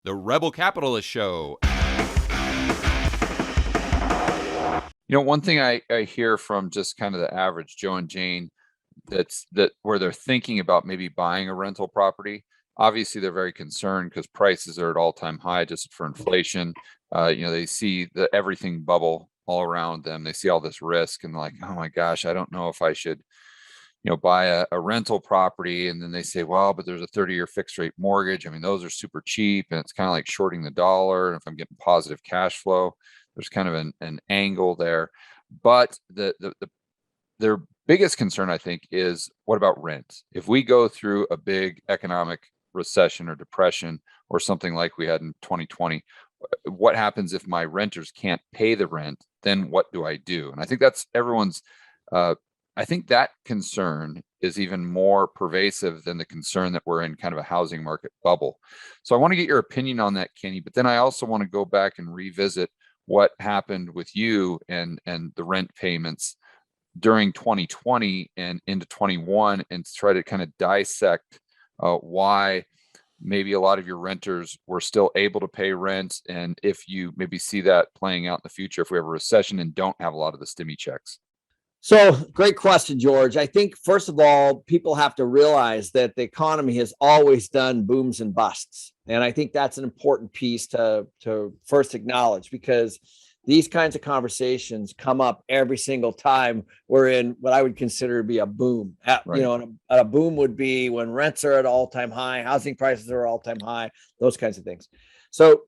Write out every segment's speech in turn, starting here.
The Rebel Capitalist Show. One thing I hear from just kind of the average Joe and Jane that where they're thinking about maybe buying a rental property. Obviously, they're very concerned because prices are at all-time high just for inflation. They see the everything bubble all around them. They see all this risk and like, oh my gosh, I don't know if I should, buy a rental property. And then they say, well, but there's a 30-year fixed rate mortgage. I mean, those are super cheap and it's kind of like shorting the dollar. And if I'm getting positive cash flow, there's kind of an angle there. But their biggest concern, I think, is what about rent? If we go through a big economic recession or depression or something like we had in 2020, what happens if my renters can't pay the rent? Then what do I do? And I think that's everyone's I think that concern is even more pervasive than the concern that we're in kind of a housing market bubble. So I want to get your opinion on that, Kenny, but then I also want to go back and revisit what happened with you and the rent payments during 2020 and into 21 and try to kind of dissect why maybe a lot of your renters were still able to pay rent, and if you maybe see that playing out in the future if we have a recession and don't have a lot of the stimmy checks. So great question, George. I think, first of all, people have to realize that the economy has always done booms and busts. And I think that's an important piece to first acknowledge, because these kinds of conversations come up every single time we're in what I would consider to be a boom. Right. And a boom would be when rents are at all-time high, housing prices are all-time high, those kinds of things. So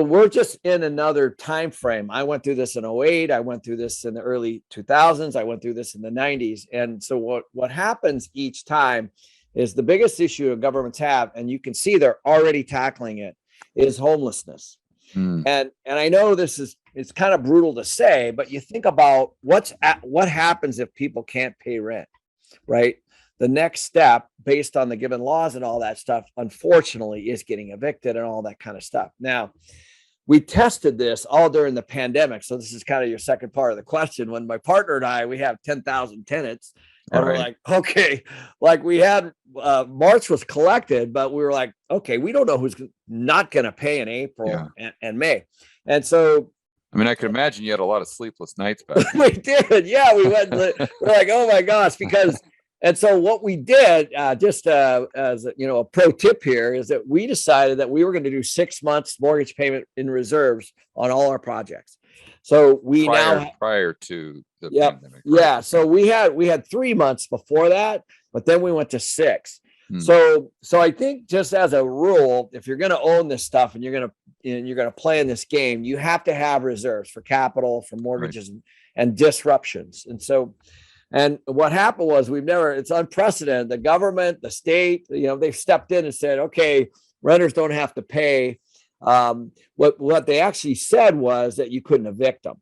we're just in another time frame. I went through this in 08. I went through this in the early 2000s. I went through this in the 90s. And so what happens each time is the biggest issue governments have, and you can see they're already tackling it, is homelessness. And I know it's kind of brutal to say, but you think about what happens if people can't pay rent, right? The next step, based on the given laws and all that stuff, unfortunately, is getting evicted and all that kind of stuff. Now, we tested this all during the pandemic. So this is kind of your second part of the question. When my partner and I, we have 10,000 tenants. And we're like, okay, like we had March was collected, but we were like, okay, we don't know who's not going to pay in April and May. And so, I mean, I could imagine you had a lot of sleepless nights back then. We did. Yeah, we're like, oh my gosh, and so what we did, just as a pro tip here, is that we decided that we were going to do 6 months mortgage payment in reserves on all our projects. So we prior to the pandemic. Right? Yeah. So we had 3 months before that, but then we went to 6. So I think, just as a rule, if you're going to own this stuff and you're going to play in this game, you have to have reserves for capital, for mortgages, and disruptions. And what happened was it's unprecedented. The government, the state, they've stepped in and said, okay, renters don't have to pay. What they actually said was that you couldn't evict them.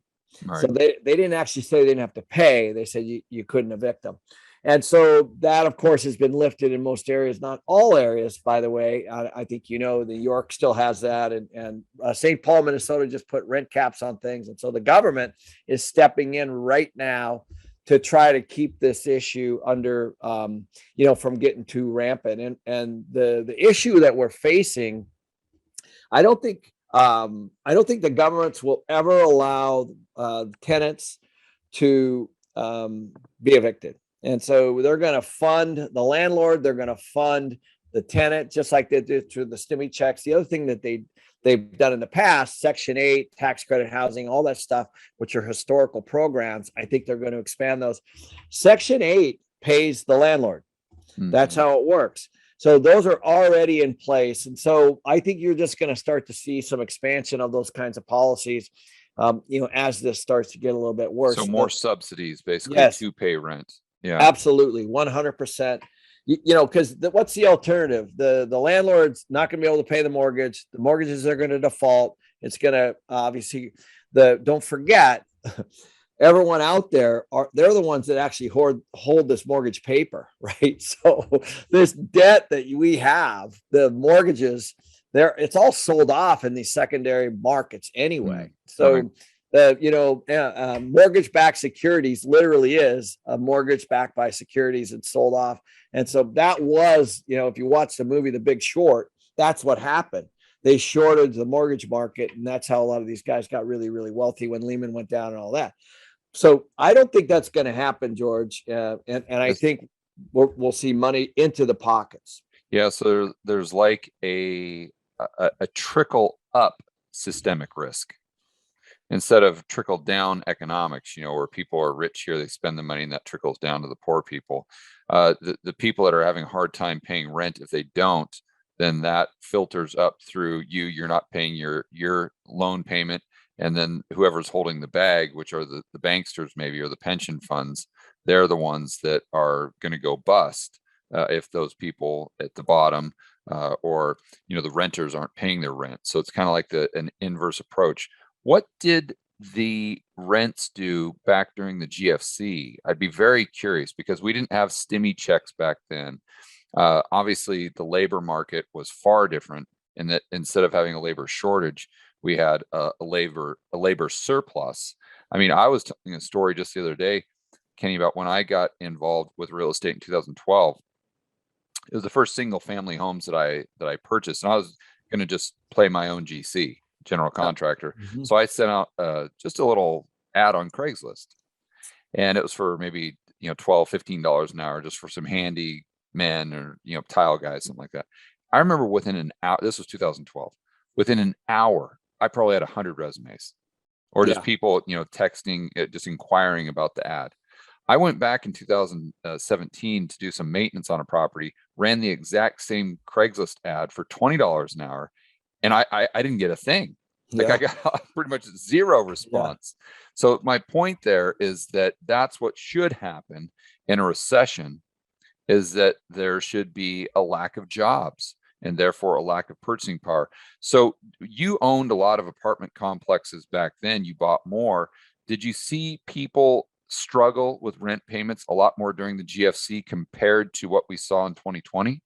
Right. So they didn't actually say they didn't have to pay. They said you couldn't evict them. And so that, of course, has been lifted in most areas, not all areas, by the way. I think, New York still has that. And St. Paul, Minnesota just put rent caps on things. And so the government is stepping in right now to try to keep this issue under, from getting too rampant. And the issue that we're facing, I don't think the governments will ever allow tenants to be evicted. And so they're going to fund the landlord, they're going to fund the tenant, just like they did through the stimmy checks. The other thing that they've done in the past, Section 8, tax credit housing, all that stuff, which are historical programs, I think they're going to expand those. Section 8 pays the landlord. That's how it works. So those are already in place. And so I think you're just going to start to see some expansion of those kinds of policies, as this starts to get a little bit worse. So more subsidies, basically, to pay rent. Yeah, absolutely. 100%. Because what's the alternative? The landlord's not going to be able to pay the mortgage. The mortgages are going to default. It's going to obviously don't forget, everyone out there they're the ones that actually hold this mortgage paper, right? So this debt that we have, the mortgages, it's all sold off in these secondary markets anyway. So mortgage-backed securities literally is a mortgage backed by securities and sold off. And so that was, if you watch the movie The Big Short, that's what happened. they shorted the mortgage market, and that's how a lot of these guys got really, really wealthy when Lehman went down and all that. So I don't think that's going to happen, George. And I think we'll see money into the pockets. Yeah. So there's like a trickle up systemic risk instead of trickle down economics, where people are rich here, they spend the money and that trickles down to the poor people. The people that are having a hard time paying rent, if they don't, then that filters up through you're not paying your loan payment. And then whoever's holding the bag, which are the banksters maybe, or the pension funds, they're the ones that are going to go bust if those people at the bottom or the renters aren't paying their rent. So it's kind of like an inverse approach. What did the rents do back during the GFC? I'd be very curious because we didn't have stimmy checks back then. Obviously, the labor market was far different in that instead of having a labor shortage, we had a labor surplus. I mean, I was telling a story just the other day, Kenny, about when I got involved with real estate in 2012. It was the first single family homes that I purchased, and I was going to just play my own GC, general contractor. Mm-hmm. So I sent out just a little ad on Craigslist, and it was for maybe $12, $15 an hour just for some handy men or tile guys, something like that. I remember within an hour, this was 2012, within an hour I probably had 100 resumes or just people texting, just inquiring about the ad. I went back in 2017 to do some maintenance on a property, ran the exact same Craigslist ad for $20 an hour, and I didn't get a thing. Like I got pretty much zero response. So my point there is that's what should happen in a recession, is that there should be a lack of jobs and therefore a lack of purchasing power. So you owned a lot of apartment complexes back then. You bought more. Did you see people struggle with rent payments a lot more during the GFC compared to what we saw in 2020?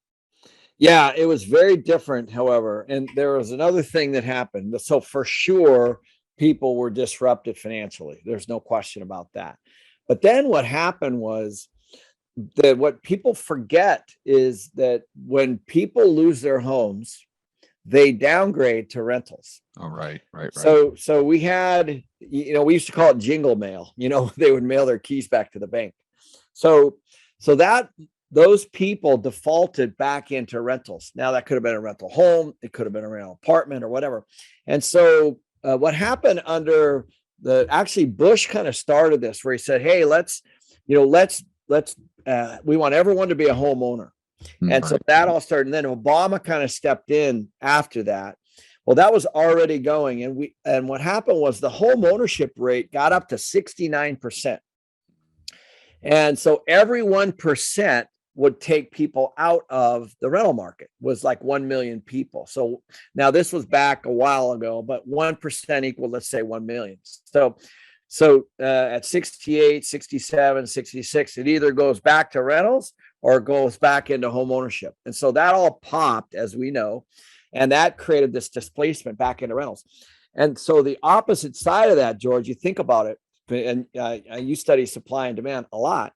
Yeah, it was very different, however. And there was another thing that happened. So for sure, people were disrupted financially. There's no question about that. But then what happened was that what people forget is that when people lose their homes, they downgrade to rentals. Oh, right. So we had, we used to call it jingle mail. They would mail their keys back to the bank. So that those people defaulted back into rentals. Now that could have been a rental home, it could have been a rental apartment or whatever. And so what happened under actually Bush kind of started this, where he said, "Hey, let's we want everyone to be a homeowner." And so that all started. And then Obama kind of stepped in after that. Well, that was already going. And what happened was the home ownership rate got up to 69%. And so every 1% would take people out of the rental market, was like 1 million people. So now this was back a while ago, but 1% equal, let's say 1 million. So at 68, 67, 66, it either goes back to rentals or goes back into home ownership. And so that all popped, as we know, and that created this displacement back into rentals. And so the opposite side of that, George, you think about it, and you study supply and demand a lot.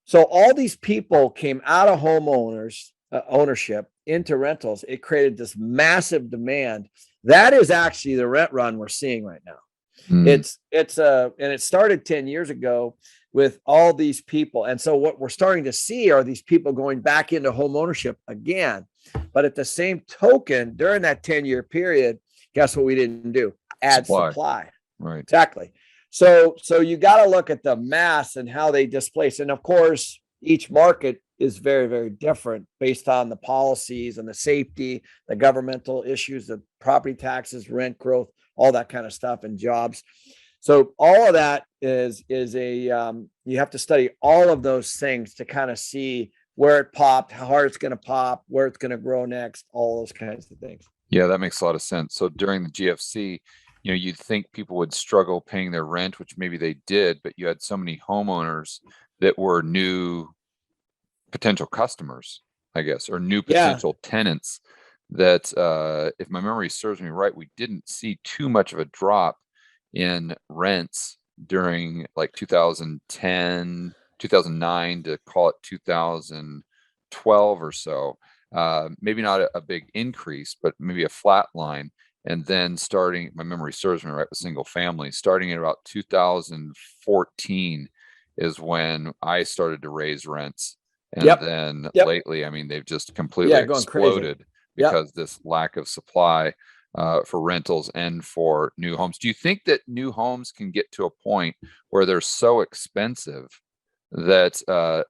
So all these people came out of homeowners ownership into rentals. It created this massive demand. That is actually the rent run we're seeing right now. And it started 10 years ago with all these people. And so what we're starting to see are these people going back into home ownership again. But at the same token, during that 10-year period, guess what we didn't do? Add supply. Right. Exactly. So you got to look at the mass and how they displace. And of course, each market is very, very different based on the policies and the safety, the governmental issues, the property taxes, rent growth, all that kind of stuff, and jobs. So all of that is you have to study all of those things to kind of see where it popped, how hard it's going to pop, where it's going to grow next, all those kinds of things. Yeah, that makes a lot of sense. So during the GFC, you'd think people would struggle paying their rent, which maybe they did, but you had so many homeowners that were new potential customers, I guess, or new potential tenants that, if my memory serves me right, we didn't see too much of a drop in rents during like 2010, 2009 to call it 2012 or so. maybe not a big increase, but maybe a flat line. And then starting, my memory serves me right, with single family, starting at about 2014 is when I started to raise rents. And Yep. then Yep. lately, I mean, they've just completely Going crazy. exploded Yep. because this lack of supply for rentals and for new homes. Do you think that new homes can get to a point where they're so expensive that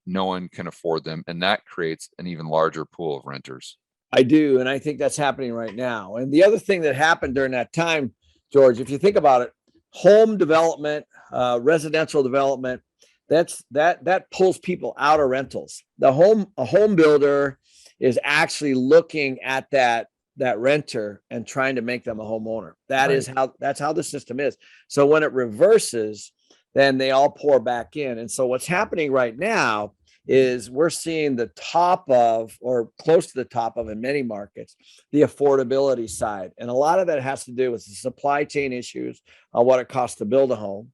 no one can afford them, and that creates an even larger pool of renters? I do. And I think that's happening right now. And the other thing that happened during that time, George, if you think about it, home development, residential development, that pulls people out of rentals. A home builder is actually looking at that renter and trying to make them a homeowner. That's how the system is. So when it reverses, then they all pour back in. And so what's happening right now is we're seeing the top of, or close to the top of, in many markets, the affordability side. And a lot of that has to do with the supply chain issues on what it costs to build a home,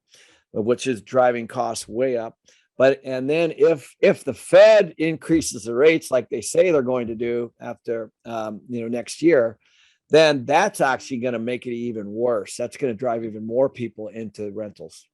which is driving costs way up. And then if the Fed increases the rates like they say they're going to do after next year, then that's actually going to make it even worse. That's going to drive even more people into rentals.